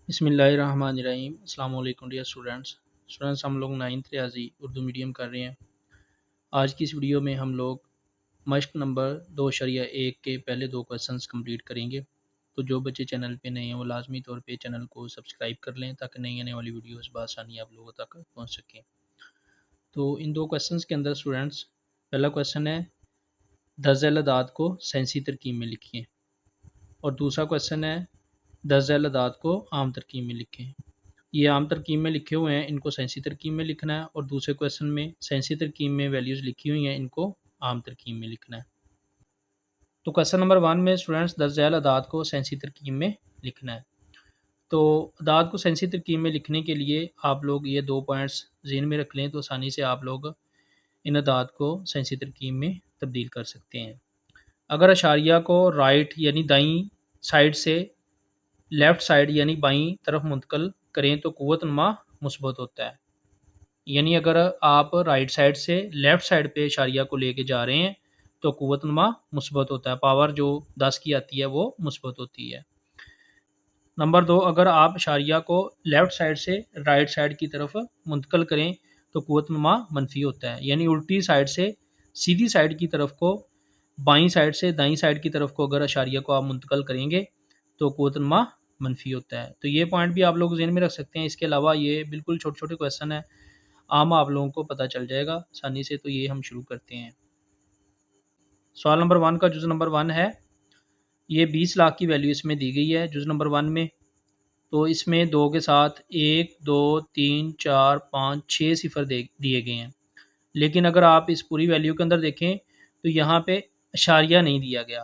बिस्मिल्लाहिर्रहमानिर्रहीम। अस्सलाम वालेकुम डियर स्टूडेंट्स हम लोग 9th रियाजी उर्दू मीडियम कर रहे हैं। आज की इस वीडियो में हम लोग मश्क नंबर 2.1 के पहले दो क्वेश्चंस कंप्लीट करेंगे। तो जो बच्चे चैनल पे नए हैं वो लाजमी तौर पे चैनल को सब्सक्राइब कर लें ताकि नई आने वाली वीडियोस बआसानी आप लोगों तक पहुंच सकें। तो इन दो क्वेश्चंस के अंदर स्टूडेंट्स, पहला क्वेश्चन है दस झैल अदाद को सेंसी तरकीब में लिखिए, और दूसरा क्वेश्चन है दस झैल अदाद को आम तरकीब में लिखें। ये आम तरकीब में लिखे हुए हैं, इनको सेंसी तरकीब में लिखना है, और दूसरे क्वेश्चन में सेंसी तरकीब में वैल्यूज़ लिखी हुई हैं, इनको आम तरकीब में लिखना है। तो क्वेश्चन नंबर 1 में स्टूडेंट्स दस झैल अदाद को सेंसी तरकीब में लिखना है। तो अदाद को सेंसी तरकीब में लिखने के लिए आप लोग ये दो पॉइंट्स ज़हन में रख लें तो आसानी से आप लोग इन अदाद को सेंसी तरकीब में तब्दील कर सकते हैं। अगर अशारिया को राइट यानी दाईं साइड से लेफ़्ट साइड यानी बाईं तरफ मुंतकिल करें तो क़ुव्वत नुमा मुस्बत होता है। यानी अगर आप राइट साइड से लेफ़्ट साइड पे इशारिया को लेके जा रहे हैं तो क़ुव्वत नुमा मुस्बत होता है, पावर जो 10 की आती है वो मुस्बत होती है। नंबर 2, अगर आप इशारिया को लेफ़्ट साइड से राइट साइड की तरफ मुंतकिल करें तो क़ुव्वत नुमा मनफी होता है। यानी उल्टी साइड से सीधी साइड की तरफ को बाईं साइड से दाईं साइड की तरफ को अगर इशारिया को आप मुंतकिल करेंगे तो क़ुव्वत नुमा मनफी होता है। तो ये पॉइंट भी आप लोग ज़हन में रख सकते हैं। इसके अलावा ये बिल्कुल छोटे छोटे क्वेश्चन है, आम आप लोगों को पता चल जाएगा आसानी से। तो ये हम शुरू करते हैं। सवाल नंबर 1 का जुज़ नंबर 1 है, ये 20 लाख की वैल्यू इसमें दी गई है जुज़ नंबर 1 में। तो इसमें 2 के साथ 1 2 3 4 5 6 सिफर दिए गए हैं, लेकिन अगर आप इस पूरी वैल्यू के अंदर देखें तो यहाँ पे इशारिया नहीं दिया गया।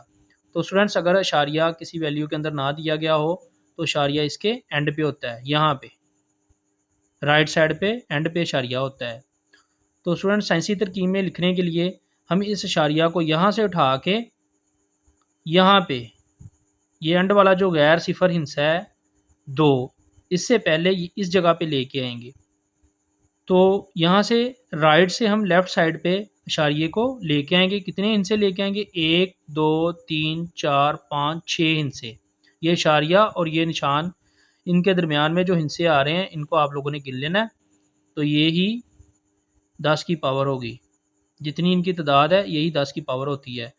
तो स्टूडेंट्स, अगर इशारिया किसी वैल्यू के अंदर ना दिया गया हो तो इशारिया इसके एंड पे होता है, यहाँ पे राइट साइड पे एंड पे इशारिया होता है। तो स्टूडेंट, सेंसी तरकीब में लिखने के लिए हम इस इशारिया को यहाँ से उठा के यहाँ पे ये एंड वाला जो गैर सिफर हिस्सा है 2, इससे पहले इस जगह पे लेके आएंगे। तो यहाँ से राइट से हम लेफ़्ट साइड पे इशारिये को लेके आएंगे। कितने हिस्से लेके आएंगे? 1 2 3 4 5 6 हिस्से। ये इशारिया और ये निशान, इनके दरमियान में जो हिस्से आ रहे हैं इनको आप लोगों ने गिन लेना है। तो ये ही 10 की पावर होगी, जितनी इनकी तादाद है यही 10 की पावर होती है।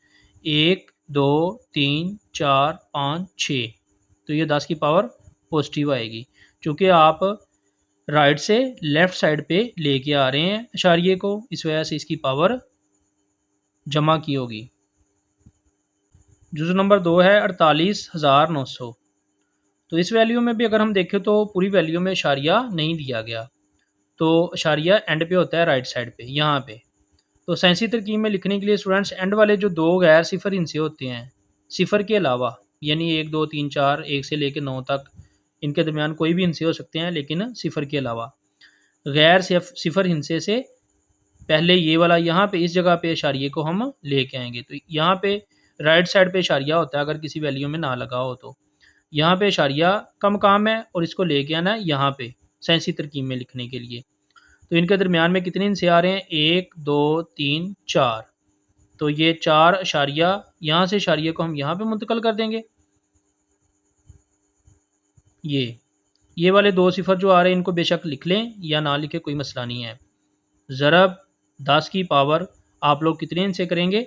1 2 3 4 5 6, तो ये 10 की पावर पॉजिटिव आएगी। चूँकि आप राइट से लेफ़्ट साइड पे लेके आ रहे हैं इशारिये को, इस वजह से इसकी पावर जमा की होगी। जुज़ नंबर 2 है 48,900। तो इस वैल्यू में भी अगर हम देखें तो पूरी वैल्यू में इशारिया नहीं दिया गया, तो इशारिया एंड पे होता है राइट साइड पे, यहाँ पे। तो सेंसी तरकीब में लिखने के लिए स्टूडेंट्स, एंड वाले जो दो गैर सिफर हिस्से होते हैं सिफर के अलावा, यानी 1 2 3 4 1 से लेकर 9 तक, इनके दरमियान कोई भी हिस्से हो सकते हैं लेकिन सिफर के अलावा, गैर सिफर हिस्से से पहले ये वाला यहाँ पे इस जगह पे इशारिये को हम लेके आएंगे। तो यहाँ पे राइट साइड पे इशारिया होता है अगर किसी वैल्यू में ना लगा हो, तो यहाँ पे इशारिया का मकाम है और इसको लेके आना है यहाँ पे सेंसी तरकीब में लिखने के लिए। तो इनके दरमियान में कितने हिस्से आ रहे हैं? 1 2 3 4। तो ये 4 इशारिया, यहाँ से इशारिये को हम यहाँ पे मुंतकिल कर देंगे। ये वाले 2 सिफर जो आ रहे हैं इनको बेशक लिख लें या ना लिखे, कोई मसला नहीं है। ज़रब 10 की पावर आप लोग कितने हिस्से करेंगे?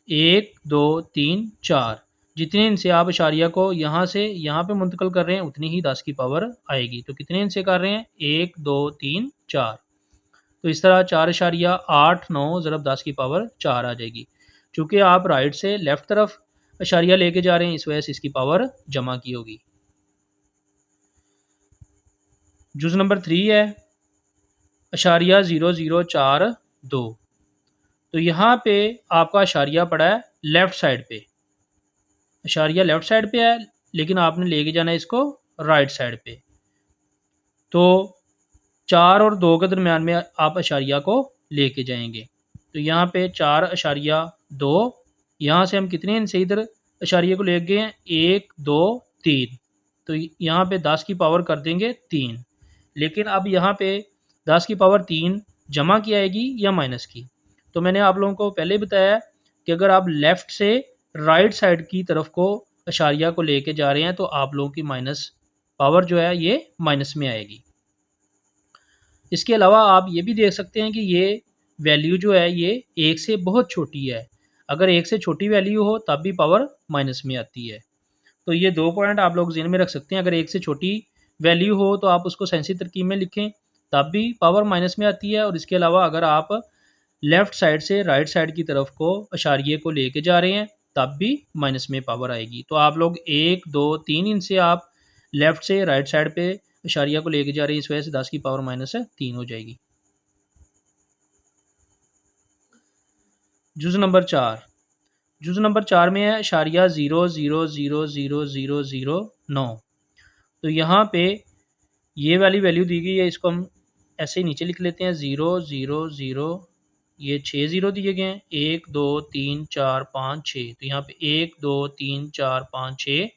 1 2 3 4। जितने हिस्से आप इशारिया को यहाँ से यहाँ पे मुंतकिल कर रहे हैं उतनी ही 10 की पावर आएगी। तो कितने हिस्से कर रहे हैं? 1 2 3 4। तो इस तरह 4.8 9 ज़रब 10 की पावर 4 आ जाएगी। चूँकि आप राइट से लेफ़्ट तरफ इशारिया लेके जा रहे हैं, इस वजह से इसकी पावर जमा की होगी। जुज़ नंबर 3 है इशारिया 0042। तो यहाँ पे आपका इशारिया पड़ा है लेफ़्ट साइड पे, इशारिया लेफ़्ट साइड पे है लेकिन आपने लेके जाना है इसको राइट साइड पे। तो 4 और 2 के दरमियान में आप इशारिया को लेके जाएंगे। तो यहाँ पे 4.2, यहाँ से हम कितने हिस्से इधर इशारिये को ले गए हैं? 1 2 3। तो यहाँ पे 10 की पावर कर देंगे 3। लेकिन अब यहाँ पे 10 की पावर 3 जमा की आएगी या माइनस की? तो मैंने आप लोगों को पहले बताया कि अगर आप लेफ़्ट से राइट साइड की तरफ को इशारिया को लेके जा रहे हैं तो आप लोगों की माइनस पावर जो है ये माइनस में आएगी। इसके अलावा आप ये भी देख सकते हैं कि ये वैल्यू जो है ये 1 से बहुत छोटी है। अगर 1 से छोटी वैल्यू हो तब भी पावर माइनस में आती है। तो ये 2 पॉइंट आप लोग ज़हन में रख सकते हैं। अगर 1 से छोटी वैल्यू हो तो आप उसको सेंसी तरकीब में लिखें, तब भी पावर माइनस में आती है। और इसके अलावा अगर आप लेफ़्ट साइड से राइट साइड की तरफ को अशारिये को लेके जा रहे हैं तब भी माइनस में पावर आएगी। तो आप लोग 1, 2, 3 इनसे आप लेफ़्ट से राइट साइड पे अशारिया को लेके जा रही है, इस वजह से 10 की पावर माइनस 3 हो जाएगी। जुज़ नंबर 4, जुज़ नंबर 4 में है अशारिया 0.0000009। तो यहाँ पे ये वाली वैल्यू दी गई है, इसको हम ऐसे ही नीचे लिख लेते हैं 0 0 0, ये 6 ज़ीरो दिए गए हैं, 1 2 3 4 5 6। तो यहाँ पे 1 2 3 4 5 6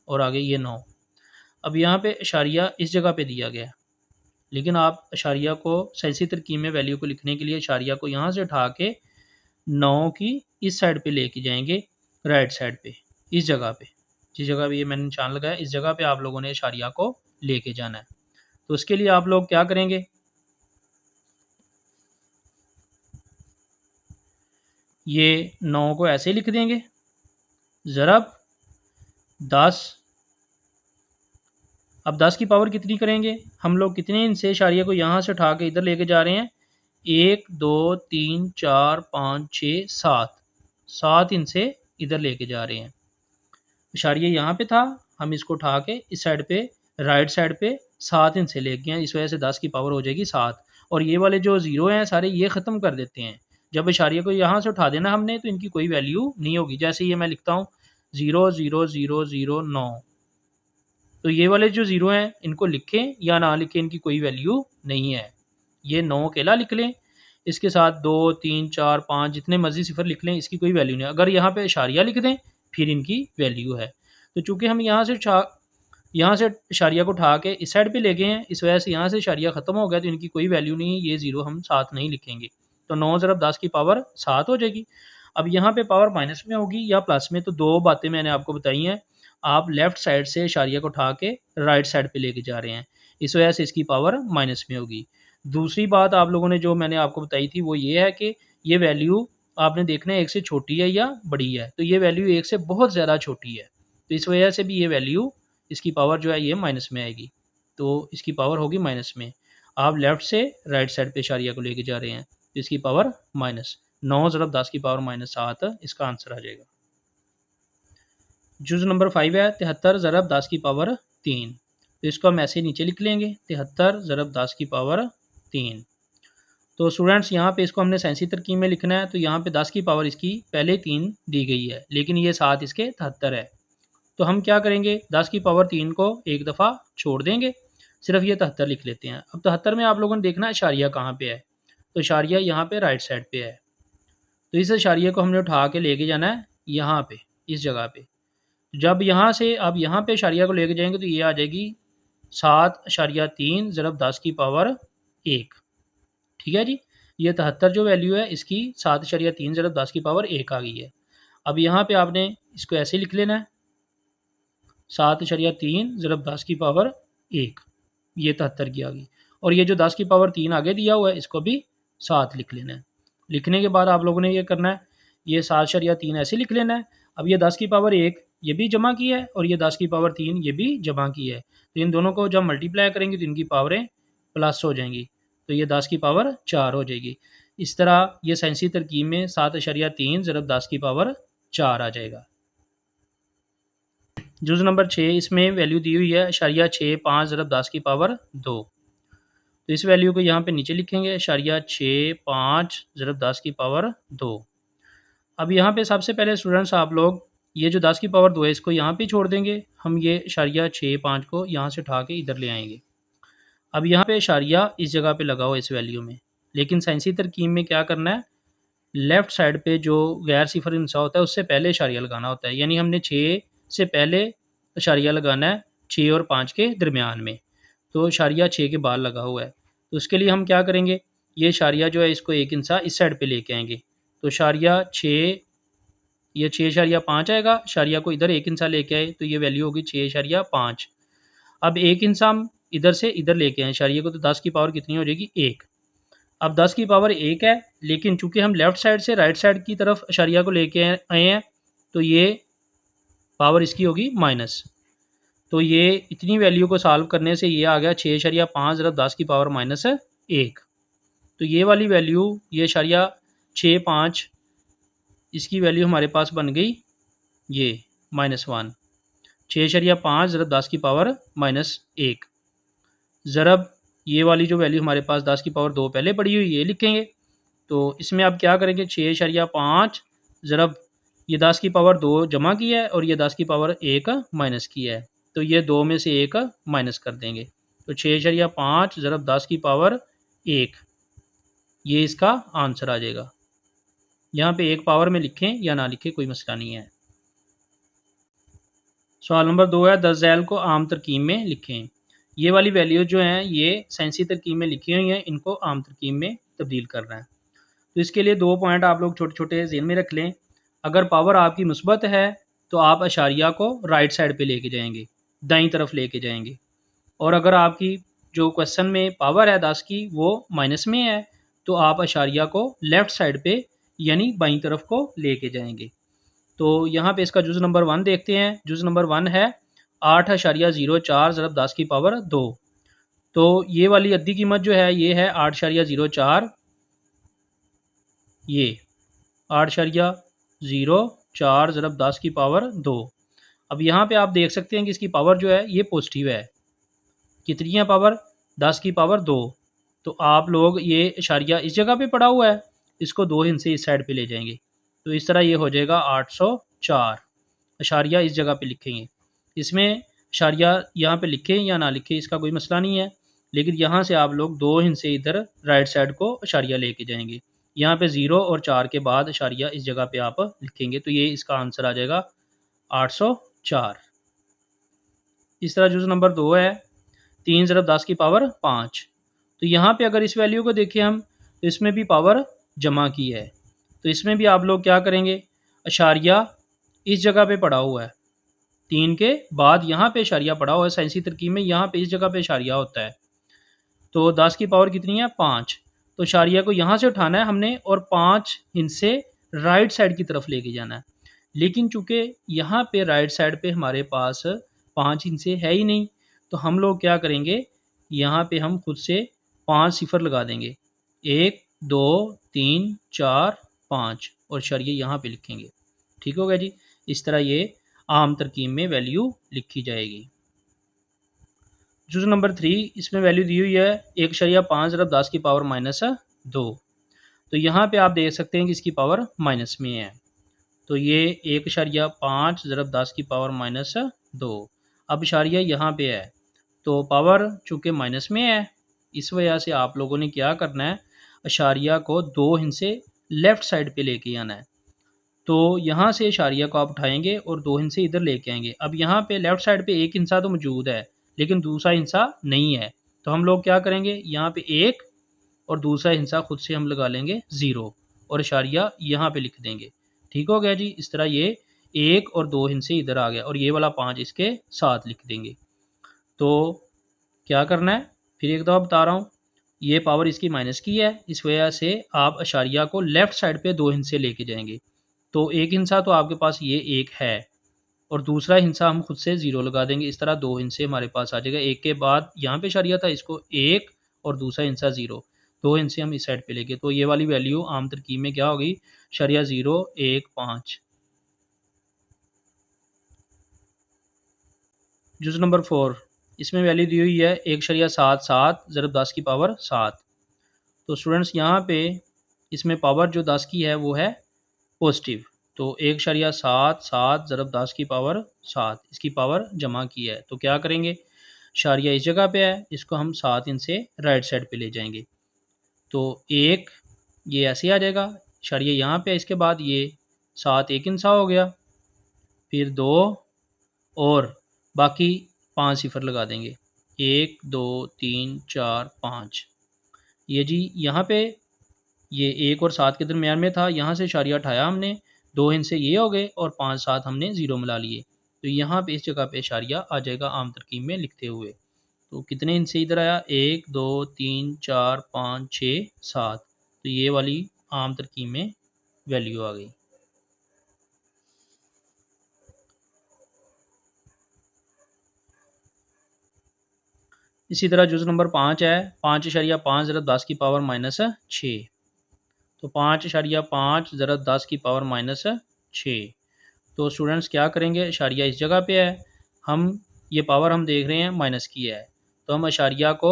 और आगे ये 9। अब यहाँ पे अशारिया इस जगह पे दिया गया है, लेकिन आप अशारिया को सेंसी तरकीब में वैल्यू को लिखने के लिए अशारिया को यहाँ से उठा के 9 की इस साइड पे लेके जाएंगे, राइट साइड पे, इस जगह पे, जिस जगह पे ये मैंने निशान लगाया, इस जगह पे आप लोगों ने अशारिया को लेके जाना है। तो उसके लिए आप लोग क्या करेंगे, ये 9 को ऐसे लिख देंगे, ज़रब 10। अब 10 की पावर कितनी करेंगे हम लोग, कितने इनसे अशारिया को यहाँ से उठा के इधर लेके जा रहे हैं, 1 2 3 4 5 6 7, 7 इनसे इधर लेके जा रहे हैं। अशारिया यहाँ पे था, हम इसको उठा के इस साइड पे राइट साइड पे 7 इनसे लेके हैं, इस वजह से 10 की पावर हो जाएगी 7। और ये वाले जो ज़ीरो हैं सारे ये ख़त्म कर देते हैं। जब अशारिया को यहाँ से उठा देना हमने तो इनकी कोई वैल्यू नहीं होगी। जैसे ये मैं लिखता हूँ 0.00009, तो ये वाले जो ज़ीरो हैं इनको लिखें या ना लिखें, इनकी कोई वैल्यू नहीं है। ये 9 अकेला लिख लें, इसके साथ 2 3 4 5 जितने मर्जी सिफर लिख लें, इसकी कोई वैल्यू नहीं है। अगर यहाँ पे इशारिया लिख दें फिर इनकी वैल्यू है। तो चूँकि हम यहाँ से इशारिया को उठा के इस साइड पे ले गए हैं, इस वजह से यहाँ से इशारिया ख़त्म हो गया, तो इनकी कोई वैल्यू नहीं है, ये ज़ीरो हम साथ नहीं लिखेंगे। तो 9 ज़रब 10 की पावर 7 हो जाएगी। अब यहाँ पे पावर माइनस में होगी या प्लस में, तो 2 बातें मैंने आपको बताई हैं। आप लेफ़्ट साइड से इशारिया को उठा के राइट साइड पे लेके जा रहे हैं, इस वजह से इसकी पावर माइनस में होगी। दूसरी बात आप लोगों ने जो मैंने आपको बताई थी वो ये है कि ये वैल्यू आपने देखना है 1 से छोटी है या बड़ी है। तो ये वैल्यू 1 से बहुत ज़्यादा छोटी है, तो इस वजह से भी ये वैल्यू, इसकी पावर जो है ये माइनस में आएगी। तो इसकी पावर होगी माइनस में। आप लेफ़्ट से राइट साइड पे इशारिया को लेके जा रहे हैं, तो इसकी पावर माइनस 9 ज़रब 10 की पावर माइनस 7, इसका आंसर आ जाएगा। जुज़ नंबर 5 है 73 ज़रब 10 की पावर 3। तो इसको हम ऐसे नीचे लिख लेंगे 73 ज़रब 10 की पावर 3। तो स्टूडेंट्स यहाँ पे इसको हमने सेंसी तरकीब में लिखना है, तो यहाँ पे 10 की पावर इसकी पहले 3 दी गई है, लेकिन ये 7 इसके 73 है। तो हम क्या करेंगे, 10 की पावर 3 को एक दफ़ा छोड़ देंगे, सिर्फ ये 73 लिख लेते हैं। अब 73 में आप लोगों ने देखना है इशारिया कहाँ पे है, तो इशारिया यहाँ पे राइट साइड पे है। तो इस इशारिये को हमने उठा के लेके जाना है यहाँ पे, इस जगह पे। जब यहाँ से आप यहाँ पे इशारिया को लेके जाएंगे तो ये आ जाएगी 7.3 ज़रब 10 की पावर 1। ठीक है जी, ये 73 जो वैल्यू है इसकी 7.3 ज़रब 10 की पावर 1 आ गई है। अब यहाँ पे आपने इसको ऐसे लिख लेना है 7.3 ज़रब 10 की पावर 1, ये 73 की आ गई। और ये जो 10 की पावर 3 आगे दिया हुआ है इसको भी 7 लिख लेना है। लिखने के बाद आप लोगों ने ये करना है, ये 7.3 ऐसे लिख लेना है। अब ये 10 की पावर 1 ये भी जमा की है और ये 10 की पावर 3 ये भी जमा की है, तो इन दोनों को जब मल्टीप्लाई करेंगे तो इनकी पावरें प्लस हो जाएंगी, तो ये 10 की पावर 4 हो जाएगी। इस तरह ये सेंसी तरकीब में 7.3 ज़रब 10 की पावर 4 आ जाएगा। जुज़ नंबर 6, इसमें वैल्यू दी हुई है इशारिया 6 5 ज़रब 10 की पावर 2। तो इस वैल्यू को यहाँ पे नीचे लिखेंगे इशारिया 6 5 ज़रब 10 की पावर 2। अब यहाँ पे सबसे पहले स्टूडेंट्स आप लोग ये जो 10 की पावर 2 है इसको यहाँ पे छोड़ देंगे, हम ये इशारिया 6 5 को यहाँ से उठा के इधर ले आएंगे। अब यहाँ पे इशारिया इस जगह पे लगा हुआ इस वैल्यू में, लेकिन साइंसी तरकीब में क्या करना है, लेफ़्ट साइड पे जो गैर सिफर हिस्सा होता है उससे पहले इशारिया लगाना होता है, यानी हमने 6 से पहले इशारिया लगाना है 6 और 5 के दरमियान में, तो इशारिया 6 के बाद लगा हुआ है। तो उसके लिए हम क्या करेंगे, ये इशारिया जो है इसको एक इंसा इस साइड पे लेके आएंगे, तो इशारिया 6, ये 6.5 आएगा, इशारिया को इधर एक इंसा लेके आए तो ये वैल्यू होगी 6.5। अब एक हिस्सा हम इधर से इधर लेके आए इशारिये को, तो 10 की पावर कितनी हो जाएगी 1। अब 10 की पावर 1 है, लेकिन चूंकि हम लेफ्ट साइड से राइट साइड की तरफ इशारिया को लेके आए हैं, तो ये पावर इसकी होगी माइनस। तो ये इतनी वैल्यू को सॉल्व करने से ये आ गया 6.5 ज़रा 10 की पावर माइनस 1। तो ये वाली वैल्यू, ये इशारिया 6.5, इसकी वैल्यू हमारे पास बन गई ये -1। 6.5 ज़रा 10 की पावर -1 ज़रब ये वाली जो वैल्यू हमारे पास 10 की पावर 2 पहले पड़ी हुई, ये लिखेंगे। तो इसमें आप क्या करेंगे, 6.5 ज़रब ये 10 की पावर 2 जमा किया है और ये 10 की पावर 1 माइनस किया है, तो ये 2 में से 1 माइनस कर देंगे। तो 6.5 ज़रब 10 की पावर 1, ये इसका आंसर आ जाएगा। यहाँ पे एक पावर में लिखें या ना लिखें कोई मसला नहीं है। सवाल नंबर 2 है, 10 झैल को आम तरकीब में लिखें। ये वाली वैल्यू जो हैं ये सेंसी तरकीब में लिखी हुई हैं, इनको आम तरकीब में तब्दील करना है। तो इसके लिए 2 पॉइंट आप लोग छोटे छोटे ज़हन में रख लें। अगर पावर आपकी मुस्बत है तो आप अशारिया को राइट साइड पे लेके जाएंगे, दाईं तरफ लेके जाएंगे। और अगर आपकी जो क्वेश्चन में पावर है 10 की वो माइनस में है, तो आप अशारिया को लेफ़्ट साइड पे यानी बाईं तरफ को लेके जाएंगे। तो यहाँ पे इसका जुज़ नंबर 1 देखते हैं। जुज़ नंबर 1 है 8.04 ज़रब 10 की पावर 2। तो ये वाली अद्दी कीमत जो है ये है 8.04, ये 8.04 ज़रब 10 की पावर 2। अब यहाँ पे आप देख सकते हैं कि इसकी पावर जो है ये पॉजिटिव है। कितनी है पावर, 10 की पावर 2। तो आप लोग ये इशारिया इस जगह पे पड़ा हुआ है, इसको 2 हिस्से इस साइड पे ले जाएंगे, तो इस तरह ये हो जाएगा 804। इशारिया इस जगह पे लिखेंगे। इसमें इशारिया यहाँ पे लिखें या ना लिखें इसका कोई मसला नहीं है, लेकिन यहाँ से आप लोग 2 हिस्से इधर राइट साइड को इशारिया लेके जाएंगे। यहाँ पे 0 और 4 के बाद इशारिया इस जगह पे आप लिखेंगे, तो ये इसका आंसर आ जाएगा 804। इस तरह जुज़ नंबर 2 है 3 ज़रब 10 की पावर 5। तो यहाँ पे अगर इस वैल्यू को देखें हम, तो इसमें भी पावर जमा की है। तो इसमें भी आप लोग क्या करेंगे, अशारिया इस जगह पे पड़ा हुआ है, 3 के बाद यहाँ पे इशारिया पड़ा हुआ है। साइंसी तरकीब में यहाँ पे इस जगह पे इशारिया होता है। तो 10 की पावर कितनी है 5। तो इशारिया को यहाँ से उठाना है हमने और 5 हिस्से राइट साइड की तरफ लेके जाना है। लेकिन चूँकि यहाँ पे राइट साइड पे हमारे पास 5 हिस्से है ही नहीं, तो हम लोग क्या करेंगे, यहाँ पे हम खुद से 5 सिफर लगा देंगे, 1 2 3 4 5 और इशारिया यहाँ पे लिखेंगे। ठीक हो गया जी। इस तरह ये आम तरकीब में वैल्यू लिखी जाएगी। जुज़ नंबर 3, इसमें वैल्यू दी हुई है 1.5 ज़रब 10 की पावर -2। तो यहाँ पे आप देख सकते हैं कि इसकी पावर माइनस में है। तो ये 1.5 ज़रब 10 की पावर -2। अब इशारिया यहाँ पे है, तो पावर चूँकि माइनस में है, इस वजह से आप लोगों ने क्या करना है, इशारिया को 2 हिस्से लेफ़्ट साइड पे लेके आना है। तो यहाँ से इशारिया को आप उठाएंगे और 2 हिस्से इधर लेके आएंगे। अब यहाँ पे लेफ़्ट साइड पे एक हिस्सा तो मौजूद है, लेकिन दूसरा हिस्सा नहीं है। तो हम लोग क्या करेंगे, यहाँ पे 1 और दूसरा हिस्सा खुद से हम लगा लेंगे 0 और इशारिया यहाँ पे लिख देंगे। ठीक हो गया जी। इस तरह ये 1 और 2 हिस्से इधर आ गया और ये वाला 5 इसके साथ लिख देंगे। तो क्या करना है, फिर एक दफ़ा बता रहा हूँ, ये पावर इसकी माइनस की है, इस वजह से आप इशारिया को लेफ़्ट साइड पे 2 हिस्से लेके जाएंगे। तो एक हिस्सा तो आपके पास ये 1 है और दूसरा हिस्सा हम खुद से 0 लगा देंगे। इस तरह 2 हिस्से हमारे पास आ जाएगा। एक के बाद यहाँ पे इशारिया था, इसको 1 और दूसरा हिस्सा 0, 2 हिस्से हम इस साइड पे लेंगे। तो ये वाली वैल्यू आम तरकीब में क्या होगी, इशारिया 0 1 5। जुज़ नंबर 4, इसमें वैल्यू दी हुई है 1.77 ज़रब 10 की पावर 7। तो स्टूडेंट्स यहाँ पे इसमें पावर जो 10 की है वो है पॉजिटिव। तो 1.77 ज़रब 10 की पावर 7, इसकी पावर जमा की है। तो क्या करेंगे, इशारिया इस जगह पे है, इसको हम 7 इनसे राइट साइड पे ले जाएंगे। तो 1 ये ऐसे आ जाएगा, इशारिया यहाँ पे है, इसके बाद ये 7 एक इंसा हो गया, फिर 2 और बाकी 5 सिफर लगा देंगे, 1 2 3 4 5। ये जी यहाँ पे ये 1 और 7 के दरमियान में था, यहाँ से इशारिया उठाया हमने, 2 हिस्से ये हो गए और 5 7 हमने 0 मिला लिए। तो यहाँ पे इस जगह पे इशारिया आ जाएगा आम तरकीब में लिखते हुए। तो कितने हिस्से इधर आया, 1 2 3 4 5 6 7, तो ये वाली आम तरकीब में वैल्यू आ गई। इसी तरह जुज़ नंबर 5 है, 5.5 ज़रब 10 की पावर -6, तो 5.5 ज़रब 10 की पावर -6। तो स्टूडेंट्स क्या करेंगे, इशारिया इस जगह पे है, हम ये पावर हम देख रहे हैं माइनस की है, तो हम इशारिया को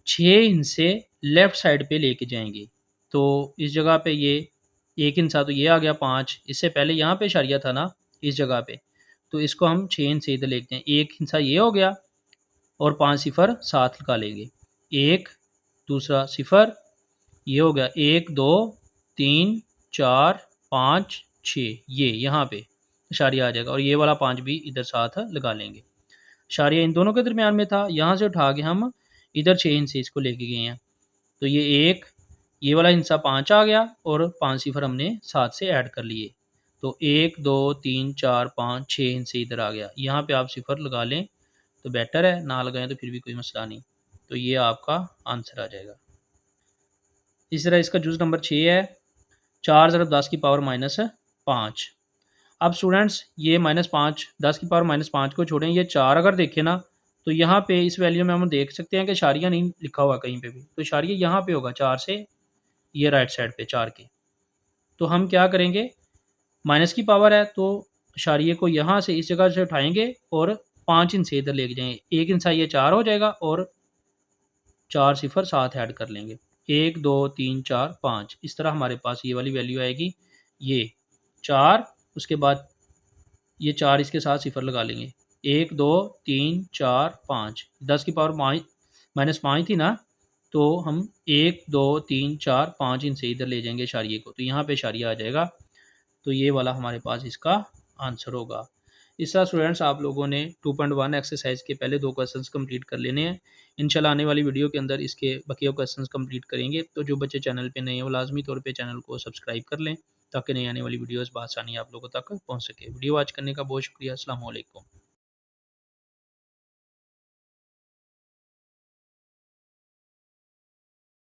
6 हिस्से लेफ़्ट साइड पे लेके जाएंगे। तो इस जगह पे ये एक हिस्सा तो ये आ गया 5, इससे पहले यहाँ पे इशारिया था ना इस जगह पे, तो इसको हम 6 हिस्से इधर लेते हैं। एक हिस्सा ये हो गया और 5 सिफर साथ लगा लेंगे, एक दूसरा सिफर, ये हो गया 1 2 3 4 5 6, ये यहाँ पे इशारिया आ जाएगा और ये वाला 5 भी इधर साथ लगा लेंगे। इशारिया इन दोनों के दरमियान में था, यहाँ से उठा के हम इधर 6 हिस्से इसको लेके गए हैं। तो ये एक, ये वाला हिस्सा 5 आ गया और 5 सिफर हमने साथ से ऐड कर लिए। तो 1 2 3 4 5 6 हिस्से इधर आ गया, यहाँ पे आप सिफर लगा लें तो बेटर है, ना लगाएं तो फिर भी कोई मसला नहीं। तो ये आपका आंसर आ जाएगा। इस तरह इसका जुज़ नंबर 6 है, 4 ज़रब 10 की पावर -5। अब स्टूडेंट्स ये -5, 10 की पावर -5 को छोड़ें, ये 4 अगर देखें ना, तो यहाँ पे इस वैल्यू में हम देख सकते हैं कि इशारिया नहीं लिखा हुआ कहीं पे भी, तो इशारिया यहाँ पे होगा 4 से, ये राइट साइड पे 4 के। तो हम क्या करेंगे, माइनस की पावर है तो इशारिये को यहाँ से इस जगह से उठाएंगे और 5 हिस्से इधर लेके जाएंगे, एक हिस्सा ये 4 हो जाएगा और 4 सिफर साथ ऐड कर लेंगे, 1 2 3 4 5, इस तरह हमारे पास ये वाली वैल्यू आएगी, ये 4, उसके बाद ये 4 इसके साथ सिफर लगा लेंगे, 1 2 3 4 5, 10 की पावर -5 थी ना, तो हम 1 2 3 4 5 इनसे इधर ले जाएंगे इशारिये को, तो यहाँ पे इशारिया आ जाएगा। तो ये वाला हमारे पास इसका आंसर होगा। इस तरह स्टूडेंट्स आप लोगों ने 2.1 एक्सरसाइज के पहले 2 क्वेश्चंस कंप्लीट कर लेने हैं। इंशाल्लाह आने वाली वीडियो के अंदर इसके बकिया क्वेश्चंस कंप्लीट करेंगे। तो जो बच्चे चैनल पे नए हैं वो लाजमी तौर पे चैनल को सब्सक्राइब कर लें ताकि नई आने वाली वीडियोस बआसानी आप लोगों तक पहुँच सके। वीडियो वॉच करने का बहुत शुक्रिया। अस्सलाम वालेकुम।